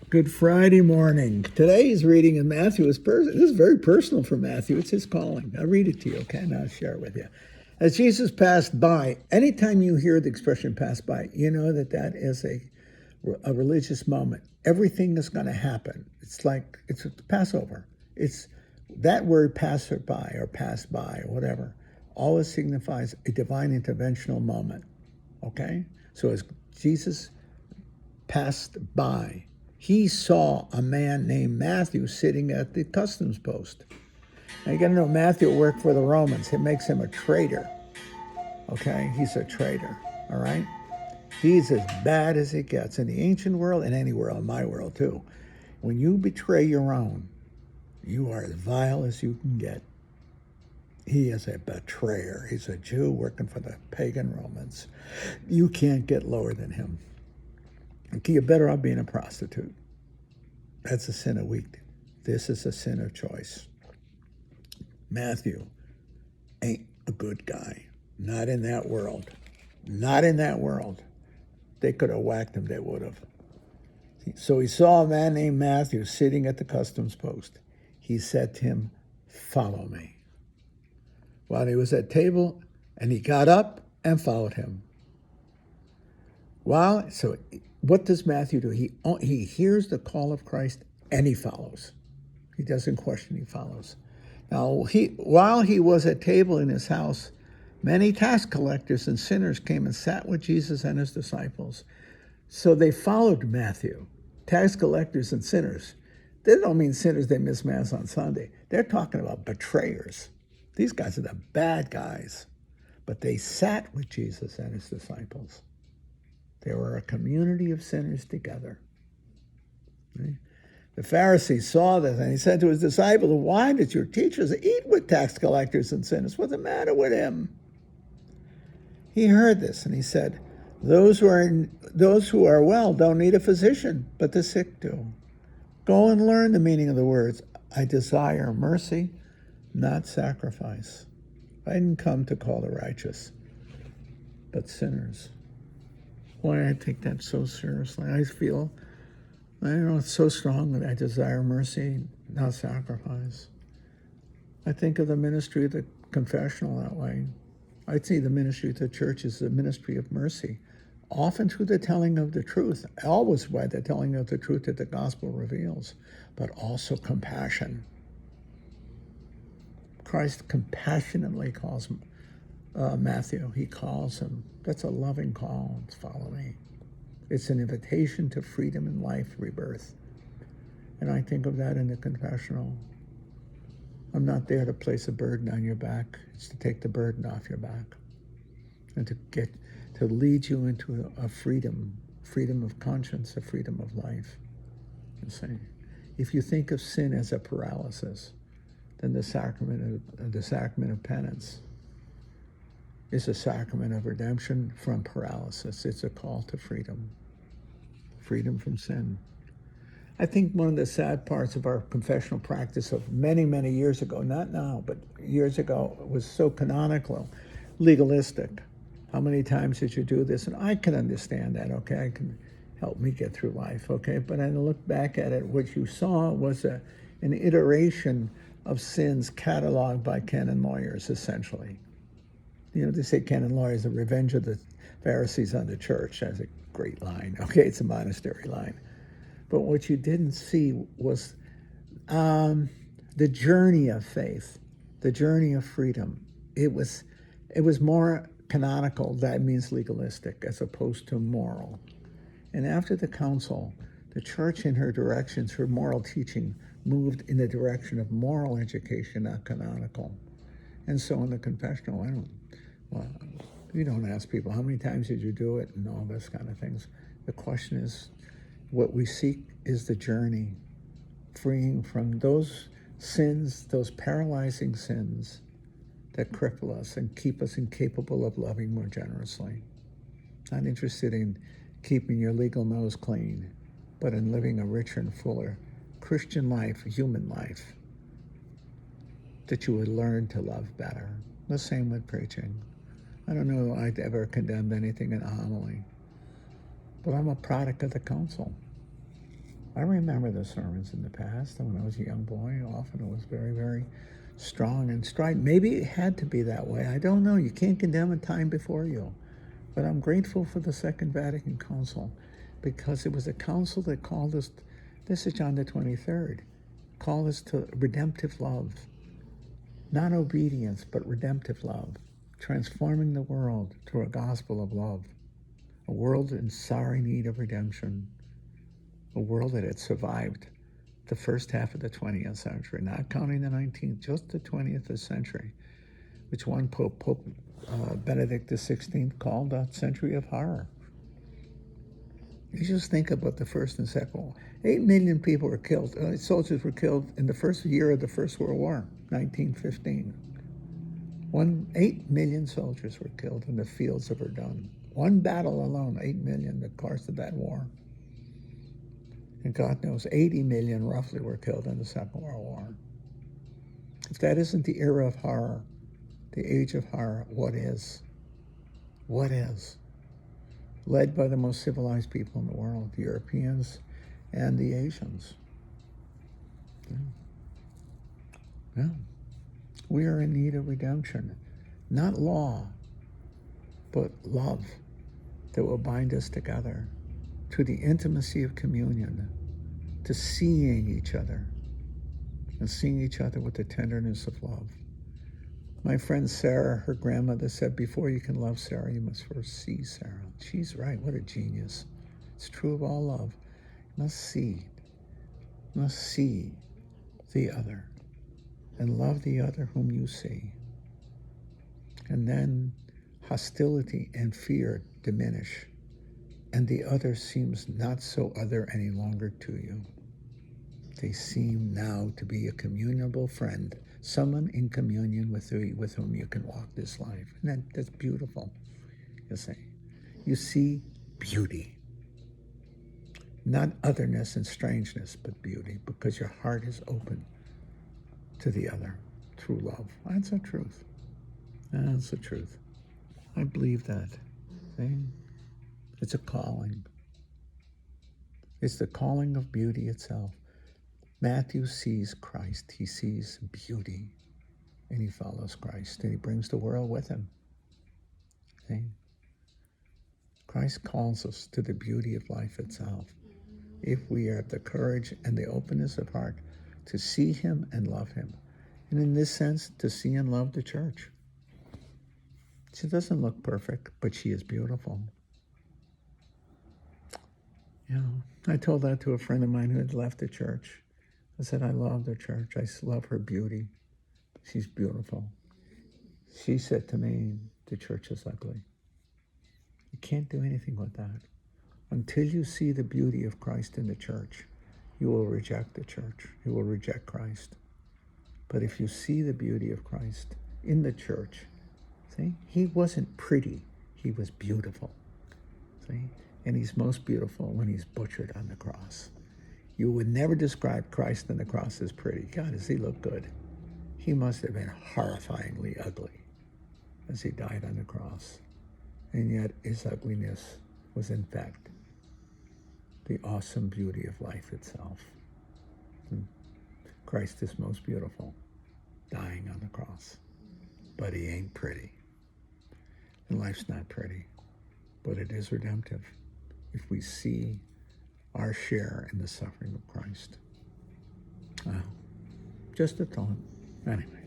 Good Friday morning. Today's reading in Matthew is this is very personal for Matthew. It's his calling. I'll read it to you, okay? And I'll share it with you. As Jesus passed by, anytime you hear the expression pass by, you know that is a religious moment. Everything is going to happen. It's like it's Passover. It's that word passerby or pass by or whatever always signifies a divine interventional moment, okay? So as Jesus passed by, he saw a man named Matthew sitting at the customs post. Now you got to know Matthew worked for the Romans. It makes him a traitor. Okay, he's a traitor. All right, he's as bad as it gets in the ancient world and any world, in my world too. When you betray your own, you are as vile as you can get. He is a betrayer. He's a Jew working for the pagan Romans. You can't get lower than him. You're better off being a prostitute. That's a sin of weakness. This is a sin of choice. Matthew ain't a good guy. Not in that world. Not in that world. They could have whacked him, they would have. So he saw a man named Matthew sitting at the customs post. He said to him, "Follow me." While he was at table, and he got up and followed him. So what does Matthew do? He hears the call of Christ and he follows. He doesn't question, he follows. Now, while he was at table in his house, many tax collectors and sinners came and sat with Jesus and his disciples. So they followed Matthew. Tax collectors and sinners. They don't mean sinners, they miss Mass on Sunday. They're talking about betrayers. These guys are the bad guys. But they sat with Jesus and his disciples. They were a community of sinners together. The Pharisees saw this, and he said to his disciples, "Why did your teachers eat with tax collectors and sinners? What's the matter with him?" He heard this, and he said, those who are well don't need a physician, but the sick do. Go and learn the meaning of the words, I desire mercy, not sacrifice. I didn't come to call the righteous, but sinners. Why I take that so seriously. I feel, it's so strong that I desire mercy, not sacrifice. I think of the ministry of the confessional that way. I see the ministry of the church as the ministry of mercy, often through the telling of the truth, always by the telling of the truth that the gospel reveals, but also compassion. Christ compassionately calls Matthew. He calls him. That's a loving call. Follow me. It's an invitation to freedom and life, rebirth. And I think of that in the confessional. I'm not there to place a burden on your back. It's to take the burden off your back and to lead you into a freedom of conscience, a freedom of life. You see, if you think of sin as a paralysis, then the sacrament of penance is a sacrament of redemption from paralysis. It's a call to freedom from sin. I think one of the sad parts of our confessional practice of many, many years ago, not now, but years ago, was so canonical, legalistic. How many times did you do this? And I can understand that, okay? I can help me get through life, okay? But I look back at it, what you saw was an iteration of sins cataloged by canon lawyers, essentially. They say canon lawyers, the revenge of the Pharisees on the church. That's a great line, okay? It's a monastery line. But what you didn't see was the journey of faith, the journey of freedom. It was more canonical, that means legalistic, as opposed to moral. And after the council, the church in her directions, her moral teaching, moved in the direction of moral education, not canonical. And so in the confessional, you don't ask people, how many times did you do it, and all this kind of things. The question is, what we seek is the journey, freeing from those sins, those paralyzing sins that cripple us and keep us incapable of loving more generously. Not interested in keeping your legal nose clean, but in living a richer and fuller Christian life, human life, that you would learn to love better. The same with preaching. I don't know I'd ever condemned anything in a homily, but I'm a product of the council. I remember the sermons in the past, and when I was a young boy, often it was very, very strong and strident. Maybe it had to be that way. I don't know. You can't condemn a time before you. But I'm grateful for the Second Vatican Council, because it was a council that called us, this is John the 23rd, called us to redemptive love. Not obedience, but redemptive love. Transforming the world to a gospel of love. A world in sorry need of redemption. A world that had survived the first half of the 20th century, not counting the 19th, just the 20th century, which one Pope Benedict XVI called a century of horror. You just think about the First and Second World War. 8 million people were killed. Soldiers were killed in the first year of the First World War, 1915. 8 million soldiers were killed in the fields of Verdun. One battle alone, 8 million, the course of that war. And God knows 80 million roughly were killed in the Second World War. If that isn't the era of horror, the age of horror, what is? What is? Led by the most civilized people in the world, the Europeans and the Asians. Yeah. We are in need of redemption. Not law, but love that will bind us together to the intimacy of communion, to seeing each other, and seeing each other with the tenderness of love. My friend Sarah, her grandmother said, before you can love Sarah, you must first see Sarah. She's right. What a genius. It's true of all love. You must see the other and love the other whom you see. And then hostility and fear diminish, and the other seems not so other any longer to you. They seem now to be a communable friend, someone in communion with whom you can walk this life. And that's beautiful, you see. You see beauty. Not otherness and strangeness, but beauty, because your heart is open to the other through love. That's the truth. That's the truth. I believe that. See? It's a calling. It's the calling of beauty itself. Matthew sees Christ. He sees beauty, and he follows Christ, and he brings the world with him. See? Christ calls us to the beauty of life itself, if we have the courage and the openness of heart to see him and love him. And in this sense, to see and love the church. She doesn't look perfect, but she is beautiful. You know, I told that to a friend of mine who had left the church. I said, I love the church. I love her beauty. She's beautiful. She said to me, the church is ugly. You can't do anything with that. Until you see the beauty of Christ in the church, you will reject the church. You will reject Christ. But if you see the beauty of Christ in the church, see, he wasn't pretty. He was beautiful. See? And he's most beautiful when he's butchered on the cross. You would never describe Christ on the cross as pretty. God, does he look good? He must have been horrifyingly ugly as he died on the cross. And yet his ugliness was, in fact, the awesome beauty of life itself. Christ is most beautiful, dying on the cross. But he ain't pretty. And life's not pretty, but it is redemptive if we see our share in the suffering of Christ. Just a thought. Anyway.